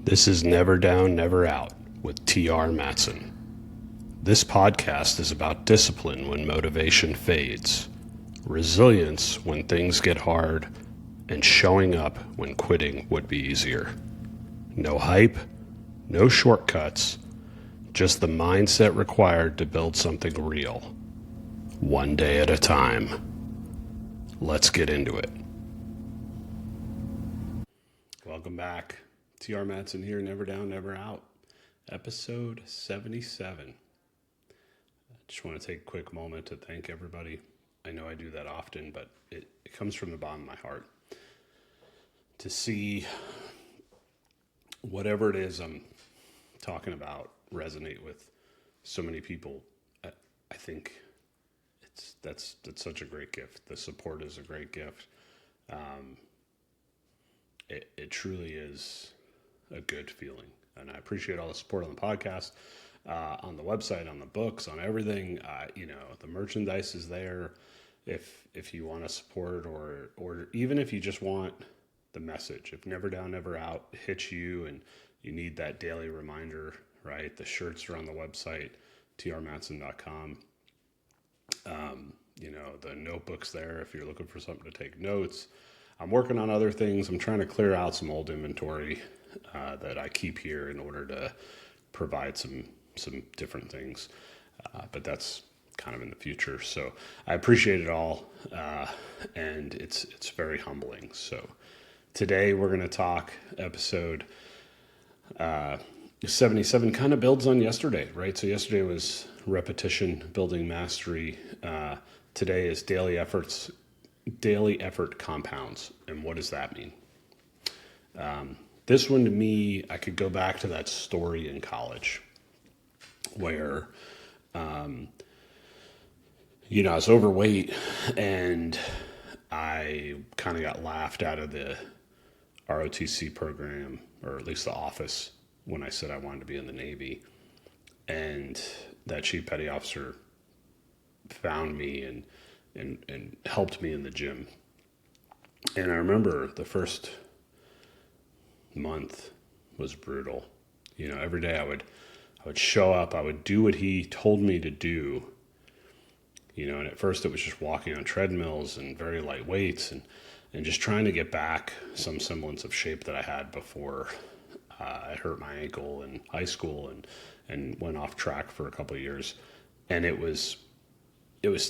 This is Never Down, Never Out with T.R. Matson. This podcast is about discipline when motivation fades, resilience when things get hard, and showing up when quitting would be easier. No hype, no shortcuts, just the mindset required to build something real. One day at a time. Let's get into it. Welcome back. T.R. Matson here, Never Down, Never Out. Episode 77. I just want to take a quick moment to thank everybody. I know I do that often, but it comes from the bottom of my heart. To see whatever it is I'm talking about resonate with so many people, I think that's such a great gift. The support is a great gift. It truly is a good feeling. And I appreciate all the support on the podcast, on the website, on the books, on everything. The merchandise is there if you want to support or even if you just want the message. If Never Down, Never Out hits you and you need that daily reminder, right? The shirts are on the website, trmatson.com. The notebook's there if you're looking for something to take notes. I'm working on other things. I'm trying to clear out some old inventory that I keep here in order to provide some different things. But that's kind of in the future. So I appreciate it all. And it's very humbling. So today we're going to talk episode 77 kind of builds on yesterday, right? So yesterday was repetition, building mastery. Today is daily effort compounds. And what does that mean? This one to me, I could go back to that story in college where, I was overweight and I kind of got laughed out of the ROTC program, or at least the office, when I said I wanted to be in the Navy. And that chief petty officer found me and helped me in the gym. And I remember the first month was brutal. Every day I would show up, I would do what he told me to do. And at first it was just walking on treadmills and very light weights and just trying to get back some semblance of shape that I had before I hurt my ankle in high school and went off track for a couple of years. And it was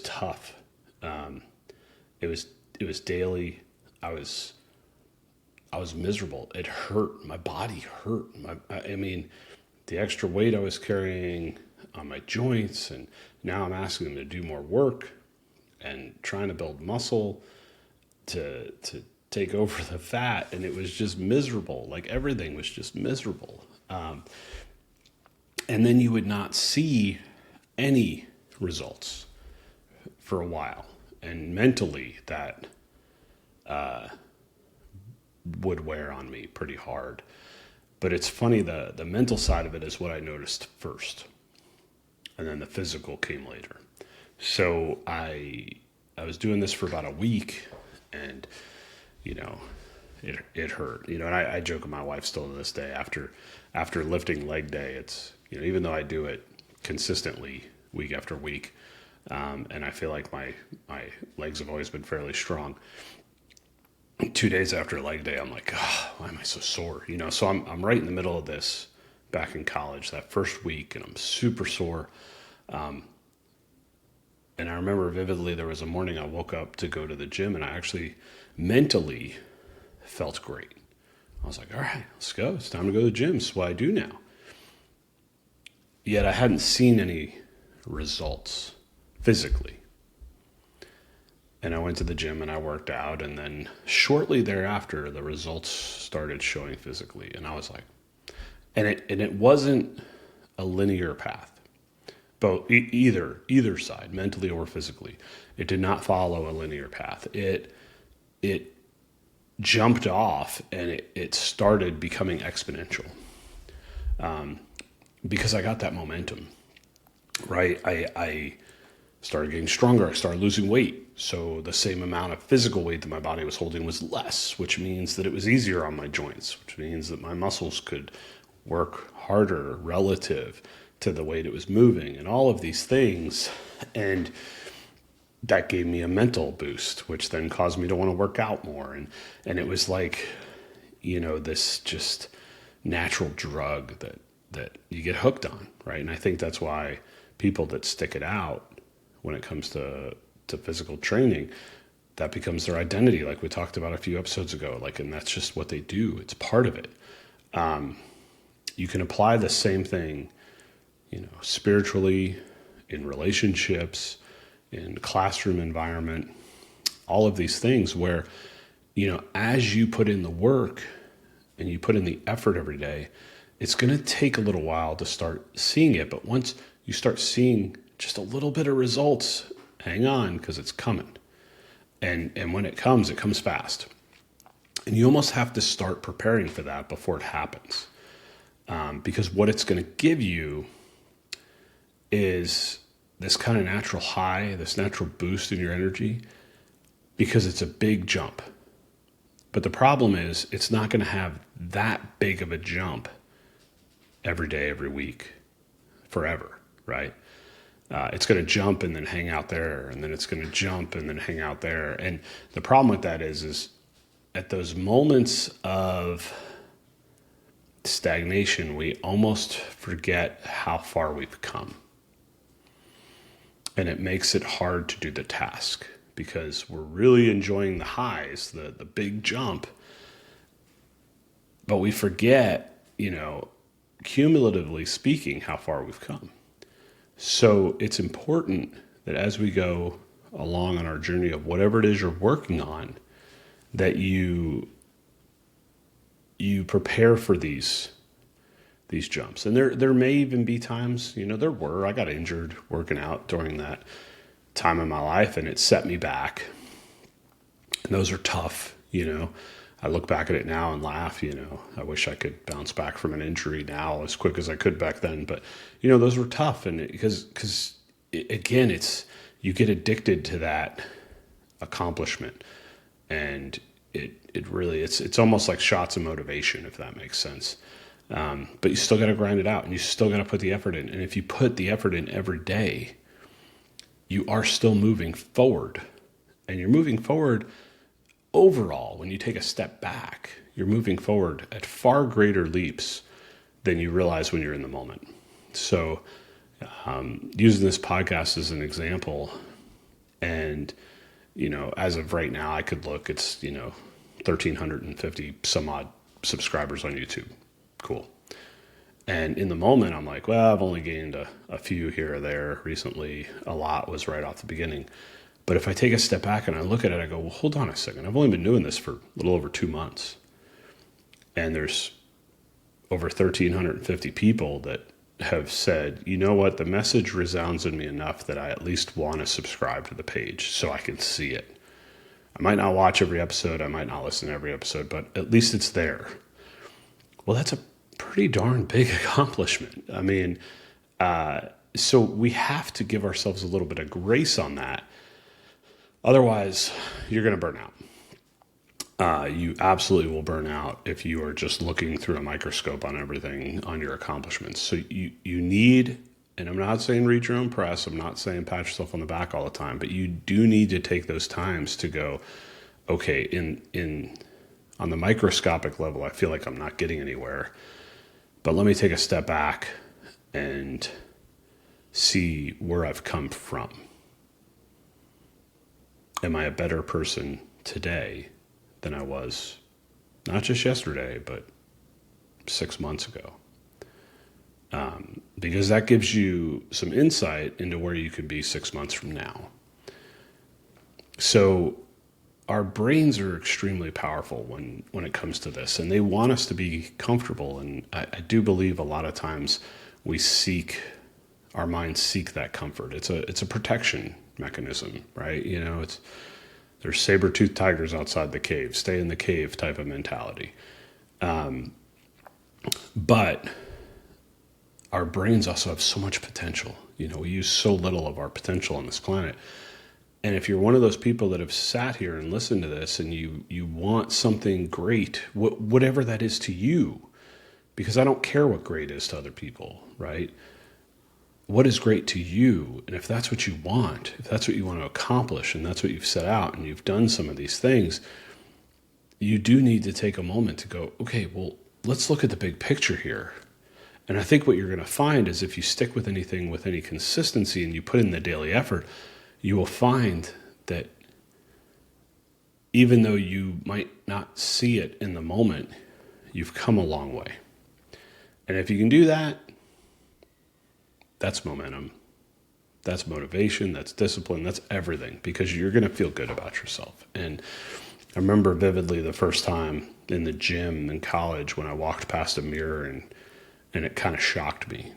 tough. It was daily. I was miserable. It hurt. My body hurt. The extra weight I was carrying on my joints, and now I'm asking them to do more work and trying to build muscle to take over the fat. And it was just miserable. Like everything was just miserable. And then you would not see any results for a while. And mentally that would wear on me pretty hard. But it's funny, the mental side of it is what I noticed first. And then the physical came later. So I was doing this for about a week and, it hurt. And I joke with my wife still to this day after lifting leg day, it's, even though I do it consistently week after week, and I feel like my legs have always been fairly strong. 2 days after leg day, I'm like, why am I so sore? So I'm right in the middle of this back in college, that first week, and I'm super sore. And I remember vividly, there was a morning I woke up to go to the gym and I actually mentally felt great. I was like, all right, let's go. It's time to go to the gym. It's what I do now. Yet I hadn't seen any results physically. And I went to the gym and I worked out, and then shortly thereafter, the results started showing physically. And I was like, and it wasn't a linear path, both either side, mentally or physically. It did not follow a linear path. It jumped off and it started becoming exponential, because I got that momentum, right? I started getting stronger. I started losing weight. So the same amount of physical weight that my body was holding was less, which means that it was easier on my joints, which means that my muscles could work harder relative to the weight it was moving and all of these things. And that gave me a mental boost, which then caused me to want to work out more. And it was like, this just natural drug that you get hooked on, right? And I think that's why people that stick it out when it comes to physical training, that becomes their identity, like we talked about a few episodes ago. And that's just what they do. It's part of it. You can apply the same thing, spiritually, in relationships, in classroom environment, all of these things where, as you put in the work and you put in the effort every day, it's going to take a little while to start seeing it. But once you start seeing just a little bit of results, hang on, because it's coming. And when it comes fast. And you almost have to start preparing for that before it happens. Because what it's going to give you is this kind of natural high, this natural boost in your energy, because it's a big jump. But the problem is it's not going to have that big of a jump every day, every week, forever, right? It's going to jump and then hang out there, and then it's going to jump and then hang out there. And the problem with that is at those moments of stagnation, we almost forget how far we've come. And it makes it hard to do the task because we're really enjoying the highs, the big jump. But we forget, cumulatively speaking, how far we've come. So it's important that as we go along on our journey of whatever it is you're working on, that you prepare for these jumps. And there may even be times, I got injured working out during that time in my life, and it set me back. And those are tough, I look back at it now and laugh, I wish I could bounce back from an injury now as quick as I could back then. But, those were tough. And because again, you get addicted to that accomplishment, and it really, it's almost like shots of motivation, if that makes sense. But you still got to grind it out, and you still got to put the effort in. And if you put the effort in every day, you are still moving forward, and you're moving forward overall. When you take a step back, you're moving forward at far greater leaps than you realize when you're in the moment. So, using this podcast as an example, and, as of right now, I could look, it's, 1,350 some odd subscribers on YouTube. Cool. And in the moment, I'm like, well, I've only gained a few here or there recently. A lot was right off the beginning. But if I take a step back and I look at it, I go, well, hold on a second. I've only been doing this for a little over 2 months. And there's over 1,350 people that have said, you know what, the message resounds in me enough that I at least want to subscribe to the page so I can see it. I might not watch every episode. I might not listen to every episode, but at least it's there. Well, that's a pretty darn big accomplishment. I mean, so we have to give ourselves a little bit of grace on that. Otherwise, you're going to burn out. You absolutely will burn out if you are just looking through a microscope on everything, on your accomplishments. So you need, and I'm not saying read your own press, I'm not saying pat yourself on the back all the time, but you do need to take those times to go, okay, on the microscopic level, I feel like I'm not getting anywhere, but let me take a step back and see where I've come from. Am I a better person today than I was, not just yesterday, but 6 months ago? Because that gives you some insight into where you could be 6 months from now. So our brains are extremely powerful when it comes to this, and they want us to be comfortable. And I do believe a lot of times our minds seek that comfort. It's a protection mechanism, right? There's saber-toothed tigers outside the cave, stay in the cave type of mentality. But our brains also have so much potential. We use so little of our potential on this planet. And if you're one of those people that have sat here and listened to this and you want something great, whatever that is to you, because I don't care what great is to other people, right? What is great to you? And if that's what you want, if that's what you want to accomplish, and that's what you've set out, and you've done some of these things, you do need to take a moment to go, okay, well, let's look at the big picture here. And I think what you're going to find is if you stick with anything with any consistency and you put in the daily effort, you will find that even though you might not see it in the moment, you've come a long way. And if you can do that, that's momentum. That's motivation. That's discipline. That's everything, because you're going to feel good about yourself. And I remember vividly the first time in the gym in college when I walked past a mirror and it kind of shocked me.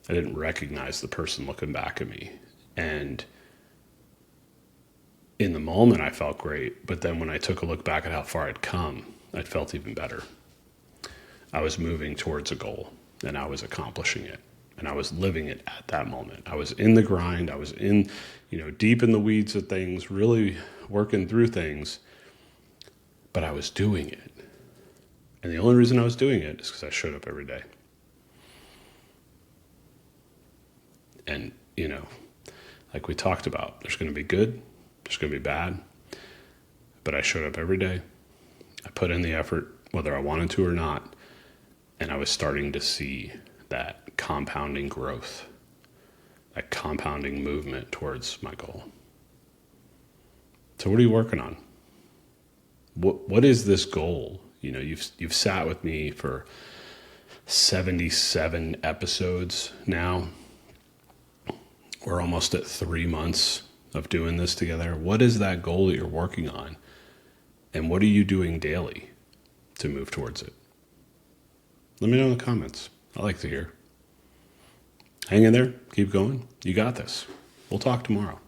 I didn't recognize the person looking back at me. And in the moment, I felt great. But then when I took a look back at how far I'd come, I felt even better. I was moving towards a goal, and I was accomplishing it, and I was living it at that moment. I was in the grind. I was in, deep in the weeds of things, really working through things, but I was doing it. And the only reason I was doing it is because I showed up every day. And, like we talked about, there's going to be good, there's going to be bad, but I showed up every day. I put in the effort, whether I wanted to or not, and I was starting to see that compounding growth, that compounding movement towards my goal. So what are you working on? What is this goal? You've sat with me for 77 episodes now. We're almost at 3 months of doing this together. What is that goal that you're working on? And what are you doing daily to move towards it? Let me know in the comments. I like to hear. Hang in there. Keep going. You got this. We'll talk tomorrow.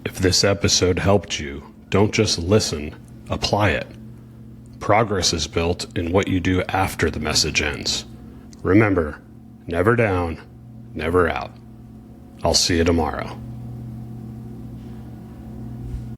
If this episode helped you, don't just listen, apply it. Progress is built in what you do after the message ends. Remember, never down, never out. I'll see you tomorrow.